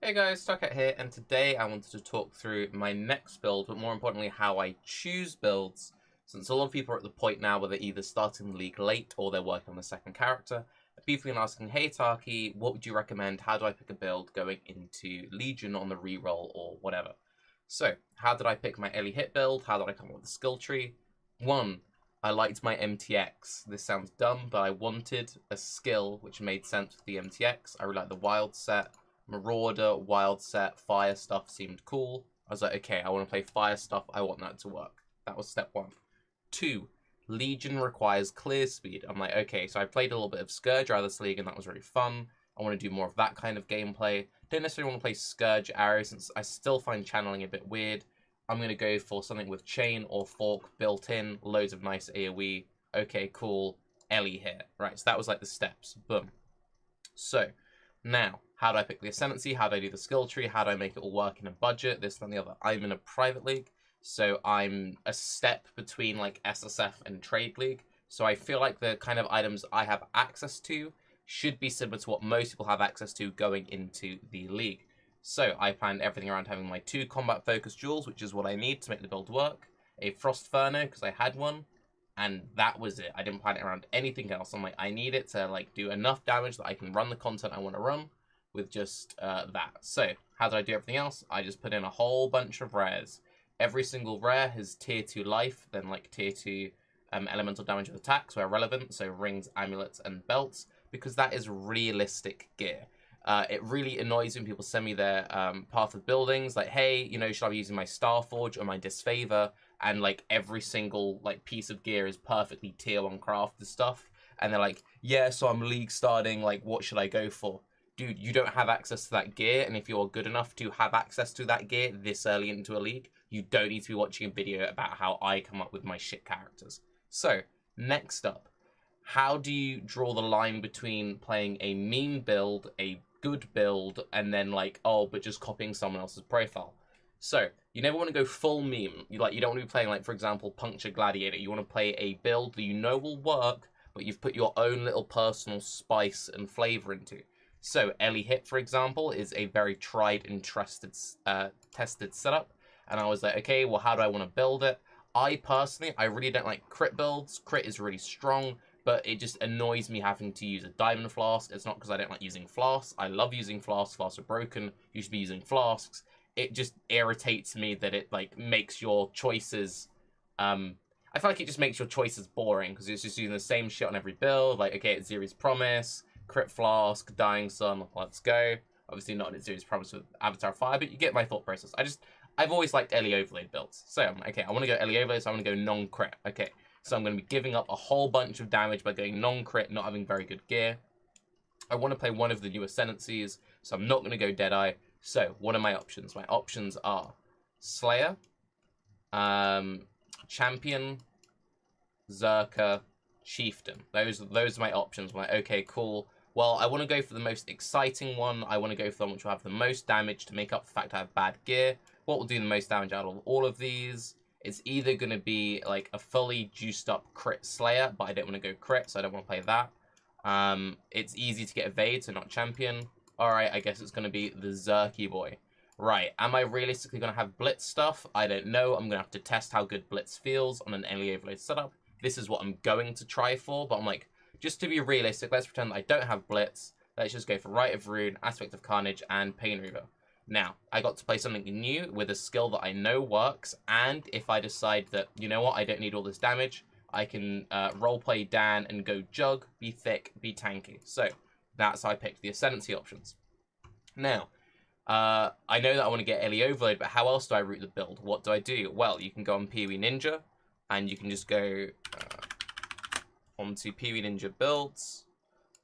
Hey guys, Paquette here, and today I wanted to talk through my next build, but more importantly how I choose builds, since a lot of people are at the point now where they're either starting the league late or they're working on the second character. People have been asking, hey Taki, what would you recommend? How do I pick a build going into Legion on the reroll or whatever? So, how did I pick my Ellie hit build? How did I come up with the skill tree? One, I liked my MTX. This sounds dumb, but I wanted a skill which made sense with the MTX. I really like the wild set. Marauder, wild set, fire stuff seemed cool. I was like, okay, I want to play fire stuff. I want that to work. That was step one. Two, Legion requires clear speed. I'm like, okay, so I played a little bit of Scourge out of this league, and that was really fun. I want to do more of that kind of gameplay. Don't necessarily want to play Scourge Arrow, since I still find channeling a bit weird. I'm going to go for something with chain or fork built in, loads of nice AoE. Okay, cool. Ellie here. Right, so that was like the steps. Boom. So, now, how do I pick the Ascendancy? How do I do the skill tree? How do I make it all work in a budget? This and the other. I'm in a private league, so I'm a step between like SSF and Trade League. So I feel like the kind of items I have access to should be similar to what most people have access to going into the league. So I planned everything around having my 2 combat-focused jewels, which is what I need to make the build work. A Frost Furno, because I had one. And that was it. I didn't plan it around anything else. I'm like, I need it to like do enough damage that I can run the content I want to run with just that. So, how did I do everything else? I just put in a whole bunch of rares. Every single rare has tier 2 life, then like tier 2 elemental damage with attacks where relevant. So rings, amulets, and belts, because that is realistic gear. It really annoys when people send me their path of buildings, like, hey, you know, should I be using my Starforge or my Disfavor? And like every single like piece of gear is perfectly tier 1 crafted stuff, and they're like, yeah, so I'm league starting, like what should I go for? Dude, you don't have access to that gear, and if you're good enough to have access to that gear this early into a league, you don't need to be watching a video about how I come up with my shit characters. So, next up, how do you draw the line between playing a meme build, a good build, and then like, oh, but just copying someone else's profile? So, you never want to go full meme. You don't want to be playing, like, for example, Puncture Gladiator. You want to play a build that you know will work, but you've put your own little personal spice and flavor into. So, Ellie Hit, for example, is a very tried and tested setup. And I was like, okay, well, how do I want to build it? I really don't like crit builds. Crit is really strong, but it just annoys me having to use a diamond flask. It's not because I don't like using flasks. I love using flasks. Flasks are broken. You should be using flasks. It just irritates me that it like makes your choices I feel like it just makes your choices boring, because it's just using the same shit on every build. Like, okay, it's Zeri's Promise, Crit Flask, Dying Sun, let's go. Obviously not in Zeri's Promise with Avatar Fire, but you get my thought process. I've always liked Ellie Overlaid builds. So I'm like, okay, I want to go Ellie Overlaid, so I'm going to go non-crit. Okay, so I'm going to be giving up a whole bunch of damage by going non-crit, not having very good gear. I want to play one of the new Ascendancies, so I'm not going to go Deadeye. So, what are my options? My options are Slayer, Champion, Zerker, Chieftain. Those are my options. I'm like, okay, cool. Well, I want to go for the most exciting one. I want to go for the one which will have the most damage to make up for the fact I have bad gear. What will do the most damage out of all of these? It's either going to be like a fully juiced up crit Slayer, but I don't want to go crit, so I don't want to play that. It's easy to get evade, so not Champion. Alright, I guess it's going to be the Zerky boy. Right, am I realistically going to have Blitz stuff? I don't know. I'm going to have to test how good Blitz feels on an Ellie Overload setup. This is what I'm going to try for, but I'm like, just to be realistic, let's pretend that I don't have Blitz. Let's just go for Rite of Rune, Aspect of Carnage, and Pain Reaver. Now, I got to play something new with a skill that I know works, and if I decide that, you know what, I don't need all this damage, I can roleplay Dan and go Jug, be thick, be tanky. So, that's how I picked the Ascendancy options. Now, I know that I want to get Ellie Overload, but how else do I route the build? What do I do? Well, you can go on PoE Ninja, and you can just go onto PoE Ninja builds,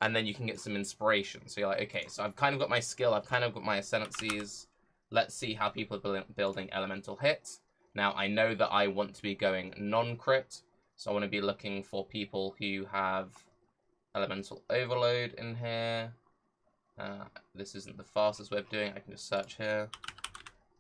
and then you can get some inspiration. So you're like, okay, so I've kind of got my skill, I've kind of got my Ascendancies. Let's see how people are building Elemental Hit. Now, I know that I want to be going non-crit, so I want to be looking for people who have Elemental Overload in here. This isn't the fastest way of doing it. I can just search here.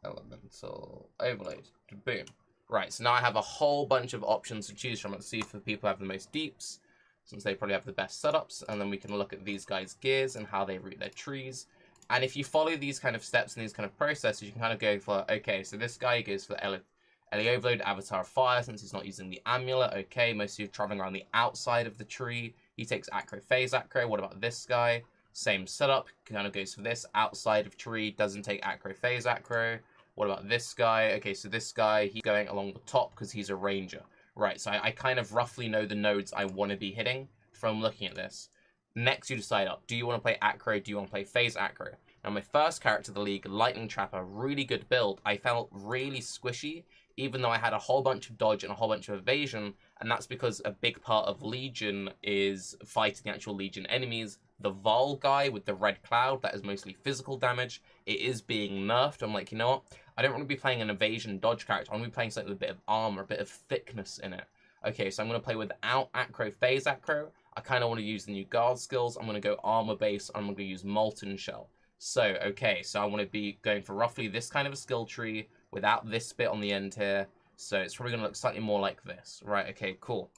Elemental Overload. Boom. Right, so now I have a whole bunch of options to choose from. Let's see if the people have the most deeps, since they probably have the best setups. And then we can look at these guys' gears and how they route their trees. And if you follow these kind of steps and these kind of processes, you can kind of go for, okay, so this guy goes for Ellie Overload, Avatar of Fire, since he's not using the amulet. Okay, most of you are traveling around the outside of the tree. He takes Acro Phase Acro. What about this guy? Same setup, kind of goes for this, outside of tree, doesn't take Acro Phase Acro. What about this guy? Okay, so this guy, he's going along the top because he's a ranger. Right, so I kind of roughly know the nodes I want to be hitting from looking at this. Next, you decide up, do you want to play Acro, do you want to play Phase Acro? Now, my first character of the league, Lightning Trapper, really good build. I felt really squishy, even though I had a whole bunch of dodge and a whole bunch of evasion, and that's because a big part of Legion is fighting the actual Legion enemies. The Vol guy with the red cloud, that is mostly physical damage. It is being nerfed. I'm like, you know what? I don't want to be playing an evasion dodge character. I want to be playing something with a bit of armor, a bit of thickness in it. Okay, so I'm going to play without Acro Phase Acro. I kind of want to use the new guard skills. I'm going to go armor base. I'm going to use Molten Shell. So, okay, so I want to be going for roughly this kind of a skill tree without this bit on the end here. So it's probably going to look slightly more like this. Right, okay, cool.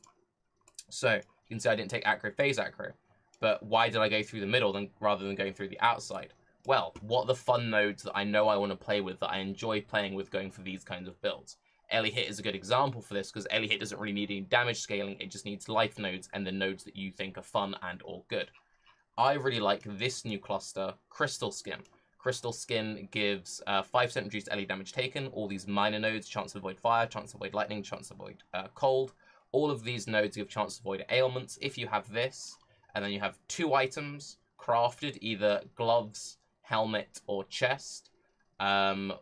So you can see I didn't take Acro Phase Acro. But why did I go through the middle rather than going through the outside? Well, what are the fun nodes that I know I want to play with, that I enjoy playing with going for these kinds of builds? Ellie Hit is a good example for this, because Ellie Hit doesn't really need any damage scaling, it just needs life nodes and the nodes that you think are fun and or good. I really like this new cluster, Crystal Skin. Crystal Skin gives 5% reduced Ellie damage taken, all these minor nodes, chance to avoid fire, chance to avoid lightning, chance to avoid cold. All of these nodes give chance to avoid ailments. If you have this, and then you have 2 items crafted, either gloves, helmet, or chest,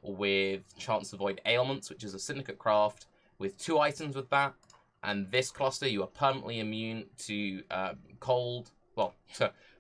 with chance to avoid ailments, which is a syndicate craft, with 2 items with that. And this cluster, you are permanently immune to cold, well,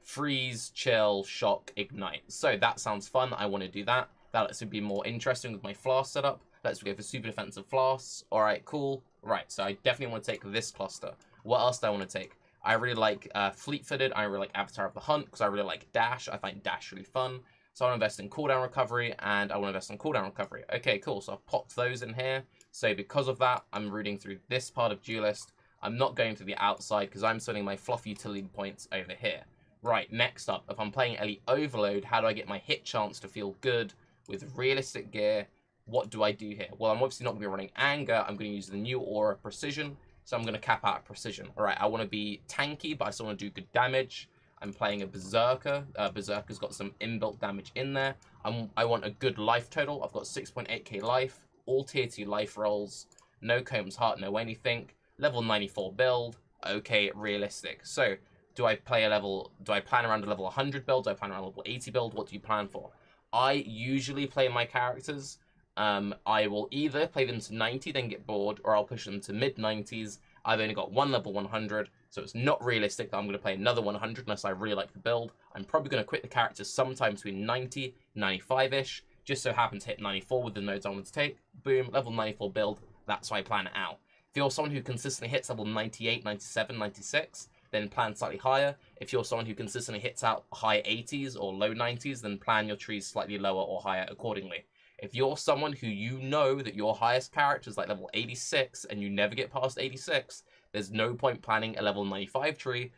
freeze, chill, shock, ignite. So that sounds fun. I want to do that. That lets me be more interesting with my flask setup. Let's go for super defensive flasks. All right, cool. Right, so I definitely want to take this cluster. What else do I want to take? I really like Fleet-Footed. I really like Avatar of the Hunt because I really like Dash. I find Dash really fun. So I want to invest in cooldown recovery and I want to invest in cooldown recovery. Okay, cool. So I've popped those in here. So because of that, I'm reading through this part of Duelist. I'm not going to the outside because I'm sending my fluff utility points over here. Right, next up, if I'm playing Ellie Overload, how do I get my hit chance to feel good with realistic gear? What do I do here? Well, I'm obviously not going to be running Anger. I'm going to use the new Aura Precision. So I'm going to cap out Precision. All right, I want to be tanky, but I still want to do good damage. I'm playing a Berserker. Berserker's got some inbuilt damage in there. I want a good life total. I've got 6.8k life, all tier 2 life rolls, no Combs Heart, no anything. Level 94 build. Okay, realistic. So do I plan around a level 100 build? Do I plan around a level 80 build? What do you plan for? I usually play my characters. I will either play them to 90, then get bored, or I'll push them to mid-90s. I've only got one level 100, so it's not realistic that I'm going to play another 100 unless I really like the build. I'm probably going to quit the character sometime between 90, 95-ish, just so happen to hit 94 with the nodes I want to take. Boom, level 94 build, that's how I plan it out. If you're someone who consistently hits level 98, 97, 96, then plan slightly higher. If you're someone who consistently hits out high 80s or low 90s, then plan your trees slightly lower or higher accordingly. If you're someone who you know that your highest character is like level 86 and you never get past 86, there's no point planning a level 95 tree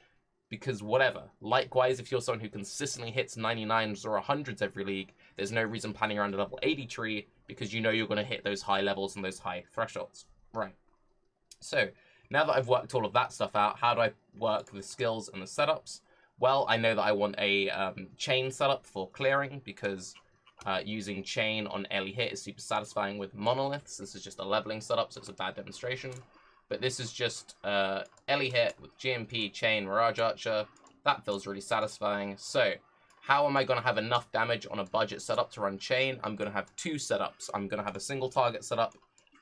because whatever. Likewise, if you're someone who consistently hits 99s or 100s every league, there's no reason planning around a level 80 tree because you know you're going to hit those high levels and those high thresholds. Right. So now that I've worked all of that stuff out, how do I work the skills and the setups? Well, I know that I want a chain setup for clearing because using chain on Ellie Hit is super satisfying with monoliths. This is just a leveling setup, so it's a bad demonstration. But this is just Ellie Hit with GMP, chain, Mirage Archer. That feels really satisfying. So how am I going to have enough damage on a budget setup to run chain? I'm going to have 2 setups. I'm going to have a single target setup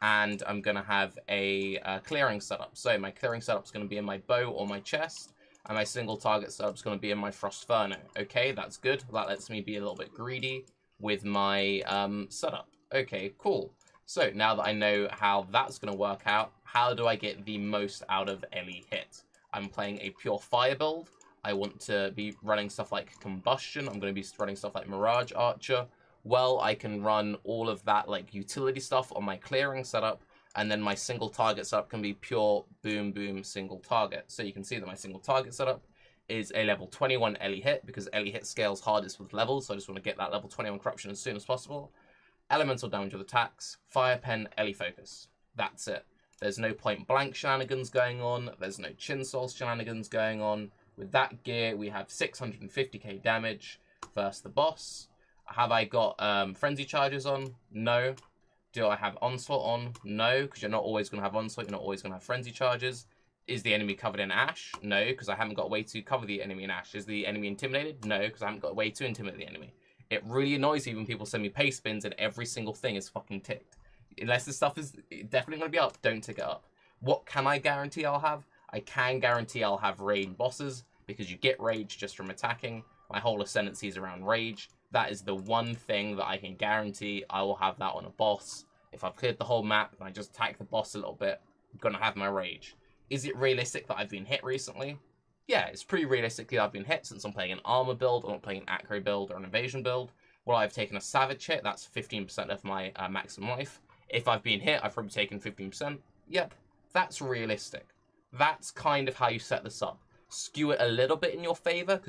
and I'm going to have a clearing setup. So my clearing setup is going to be in my bow or my chest, and my single target setup is going to be in my Frostferno. Okay, that's good. That lets me be a little bit greedy with my setup. Okay, cool. So now that I know how that's going to work out, how do I get the most out of Ellie Hit? I'm playing a pure fire build. I want to be running stuff like Combustion. I'm going to be running stuff like Mirage Archer. Well, I can run all of that like utility stuff on my clearing setup, and then my single target setup can be pure boom boom single target. So you can see that my single target setup is a level 21 Ellie hit, because Ellie hit scales hardest with levels, so I just want to get that level 21 corruption as soon as possible. Elemental damage with attacks, fire pen, Ellie focus. That's it. There's no point blank shenanigans going on. There's no chin soul shenanigans going on. With that gear, we have 650k damage versus the boss. Have I got frenzy charges on? No. Do I have onslaught on? No, because you're not always going to have onslaught. You're not always going to have frenzy charges. Is the enemy covered in ash? No, because I haven't got a way to cover the enemy in ash. Is the enemy intimidated? No, because I haven't got a way to intimidate the enemy. It really annoys me when people send me paste spins and every single thing is fucking ticked. Unless this stuff is definitely going to be up, don't tick it up. What can I guarantee I'll have? I can guarantee I'll have raid bosses, because you get rage just from attacking. My whole ascendancy is around rage. That is the one thing that I can guarantee I will have that on a boss. If I've cleared the whole map and I just attack the boss a little bit, I'm going to have my rage. Is it realistic that I've been hit recently? Yeah, it's pretty realistic that I've been hit since I'm playing an armor build, or not playing an acro build or an invasion build. Well, I've taken a savage hit, that's 15% of my maximum life. If I've been hit, I've probably taken 15%. Yep, that's realistic. That's kind of how you set this up. Skew it a little bit in your favor, because